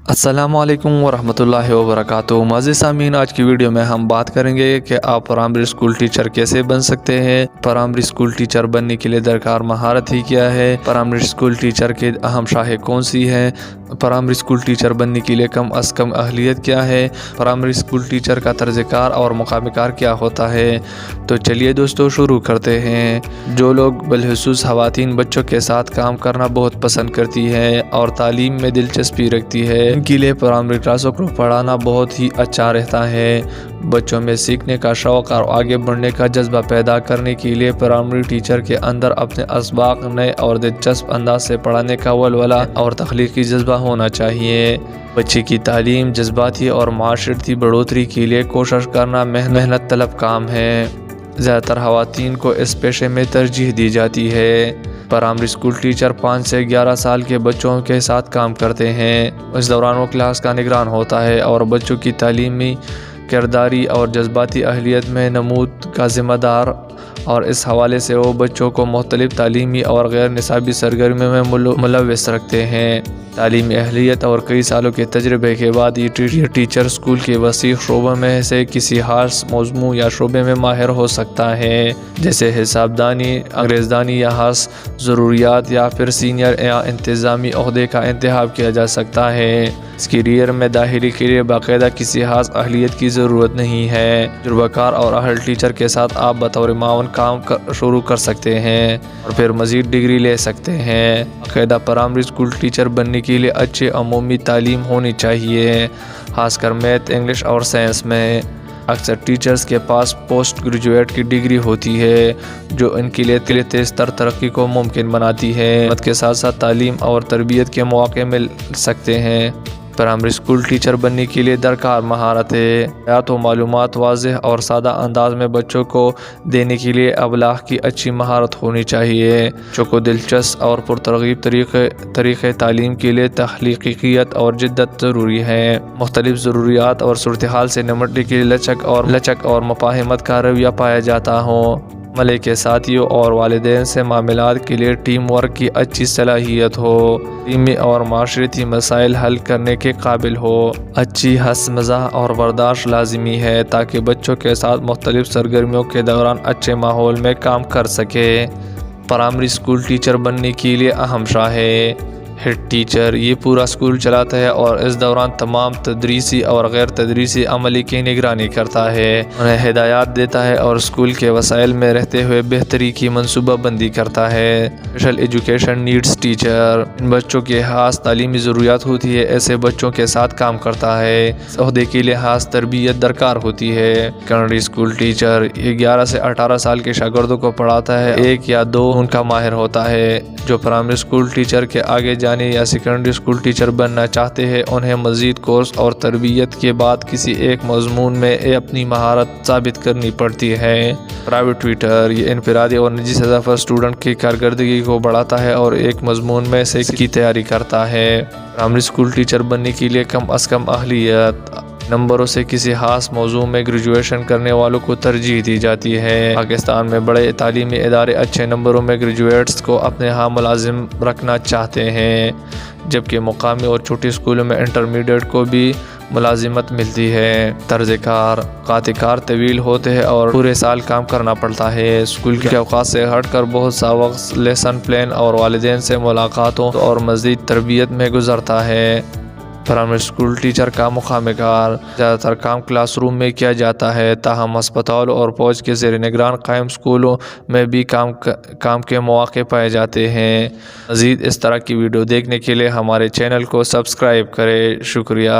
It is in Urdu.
السلام علیکم ورحمۃ اللہ وبرکاتہ۔ معزز سامعین، آج کی ویڈیو میں ہم بات کریں گے کہ آپ پرائمری اسکول ٹیچر کیسے بن سکتے ہیں، پرائمری اسکول ٹیچر بننے کے لیے درکار مہارت ہی کیا ہے، پرائمری اسکول ٹیچر کے اہم شاخیں کون سی ہیں، پرائمری اسکول ٹیچر بننے کے لیے کم از کم اہلیت کیا ہے، پرائمری اسکول ٹیچر کا طرز کار اور مقام کار کیا ہوتا ہے۔ تو چلیے دوستو شروع کرتے ہیں۔ جو لوگ بالخصوص خواتین بچوں کے ساتھ کام کرنا بہت پسند کرتی ہیں اور تعلیم میں دلچسپی رکھتی ہے، ان کے لیے پرائمری کلاسوں کو پڑھانا بہت ہی اچھا رہتا ہے۔ بچوں میں سیکھنے کا شوق اور آگے بڑھنے کا جذبہ پیدا کرنے کے لیے پرائمری ٹیچر کے اندر اپنے اسباق نئے اور دلچسپ انداز سے پڑھانے کا ولولہ اور تخلیقی جذبہ ہونا چاہیے۔ بچے کی تعلیم، جذباتی اور معاشرتی بڑھوتری کے لیے کوشش کرنا محنت طلب کام ہے۔ زیادہ تر خواتین کو اس پیشے میں ترجیح دی جاتی ہے۔ پرائمری اسکول ٹیچر 5 سے 11 سال کے بچوں کے ساتھ کام کرتے ہیں۔ اس دوران وہ کلاس کا نگران ہوتا ہے اور بچوں کی تعلیمی، کرداری اور جذباتی اہلیت میں نمود کا ذمہ دار، اور اس حوالے سے وہ بچوں کو مختلف تعلیمی اور غیر نصابی سرگرمیوں میں ملوث رکھتے ہیں۔ تعلیمی اہلیت اور کئی سالوں کے تجربے کے بعد یہ ٹیچر اسکول کے وسیع شعبوں میں سے کسی خاص موضوع یا شعبے میں ماہر ہو سکتا ہے، جیسے حساب دانی، انگریزی یا خاص ضروریات، یا پھر سینئر یا انتظامی عہدے کا انتخاب کیا جا سکتا ہے۔ اس کیریئر میں داخلے کے لیے باقاعدہ کسی خاص اہلیت کی ضرورت نہیں ہے۔ تجربہ کار اور اہل ٹیچر کے ساتھ آپ بطور معاون کام شروع کر سکتے ہیں اور پھر مزید ڈگری لے سکتے ہیں۔ باقاعدہ پرائمری اسکول ٹیچر بننے کے لیے اچھی عمومی تعلیم ہونی چاہیے، خاص کر میتھ، انگلش اور سائنس میں۔ اکثر ٹیچرز کے پاس پوسٹ گریجویٹ کی ڈگری ہوتی ہے، جو ان کے لیے تیز تر ترقی کو ممکن بناتی ہے۔ خدمت کے ساتھ ساتھ تعلیم اور تربیت کے مواقع مل سکتے ہیں۔ پرائمری اسکول ٹیچر بننے کے لیے درکار مہارت ہے۔ حیات و معلومات واضح اور سادہ انداز میں بچوں کو دینے کے لیے ابلاغ کی اچھی مہارت ہونی چاہیے۔ بچوں کو دلچسپ اور پرترغیب طریقے تعلیم کے لیے تخلیقیت اور جدت ضروری ہے۔ مختلف ضروریات اور صورتحال سے نمٹنے کے لیے لچک اور مفاہمت کا رویہ پایا جاتا ہو۔ عملے کے ساتھیوں اور والدین سے معاملات کے لیے ٹیم ورک کی اچھی صلاحیت ہو۔ تعلیمی اور معاشرتی مسائل حل کرنے کے قابل ہو۔ اچھی ہنس مزاح اور برداشت لازمی ہے تاکہ بچوں کے ساتھ مختلف سرگرمیوں کے دوران اچھے ماحول میں کام کر سکے۔ پرائمری اسکول ٹیچر بننے کے لیے اہم شاخیں: ہیڈ ٹیچر، یہ پورا اسکول چلاتا ہے اور اس دوران تمام تدریسی اور غیر تدریسی عملے کی نگرانی کرتا ہے، انہیں ہدایات دیتا ہے اور اسکول کے وسائل میں رہتے ہوئے بہتری کی منصوبہ بندی کرتا ہے۔ اسپیشل ایجوکیشن نیڈس ٹیچر، ان بچوں کی خاص تعلیمی ضروریات ہوتی ہے، ایسے بچوں کے ساتھ کام کرتا ہے۔ اس عہدے کے لیے خاص تربیت درکار ہوتی ہے۔ سیکنڈری اسکول ٹیچر، یہ 11 سے 18 سال کے شاگردوں کو پڑھاتا ہے، ایک یا دو ان کا ماہر ہوتا ہے۔ جو پرائمری اسکول ٹیچر کے آگے جانے یا سیکنڈری اسکول ٹیچر بننا چاہتے ہیں، انہیں مزید کورس اور تربیت کے بعد کسی ایک مضمون میں اپنی مہارت ثابت کرنی پڑتی ہے۔ پرائیویٹ ٹیوٹر، یہ انفرادی اور نجی سطح پر اسٹوڈنٹ کی کارکردگی کو بڑھاتا ہے اور ایک مضمون میں سے کی تیاری کرتا ہے۔ پرائمری اسکول ٹیچر بننے کے لیے کم از کم اہلیت: نمبروں سے کسی خاص موضوع میں گریجویشن کرنے والوں کو ترجیح دی جاتی ہے۔ پاکستان میں بڑے تعلیمی ادارے اچھے نمبروں میں گریجویٹس کو اپنے ہاں ملازم رکھنا چاہتے ہیں، جبکہ مقامی اور چھوٹے اسکولوں میں انٹرمیڈیٹ کو بھی ملازمت ملتی ہے۔ طرز کار: کار طویل ہوتے ہیں اور پورے سال کام کرنا پڑتا ہے۔ اسکول کے اوقات سے ہٹ کر بہت سا وقت لیسن پلان اور والدین سے ملاقاتوں اور مزید تربیت میں گزرتا ہے۔ پرائمری اسکول ٹیچر کا مقام کار: زیادہ تر کام کلاس روم میں کیا جاتا ہے، تاہم ہسپتالوں اور فوج کے زیر نگران قائم اسکولوں میں بھی کام کے مواقع پائے جاتے ہیں۔ مزید اس طرح کی ویڈیو دیکھنے کے لیے ہمارے چینل کو سبسکرائب کریں۔ شکریہ۔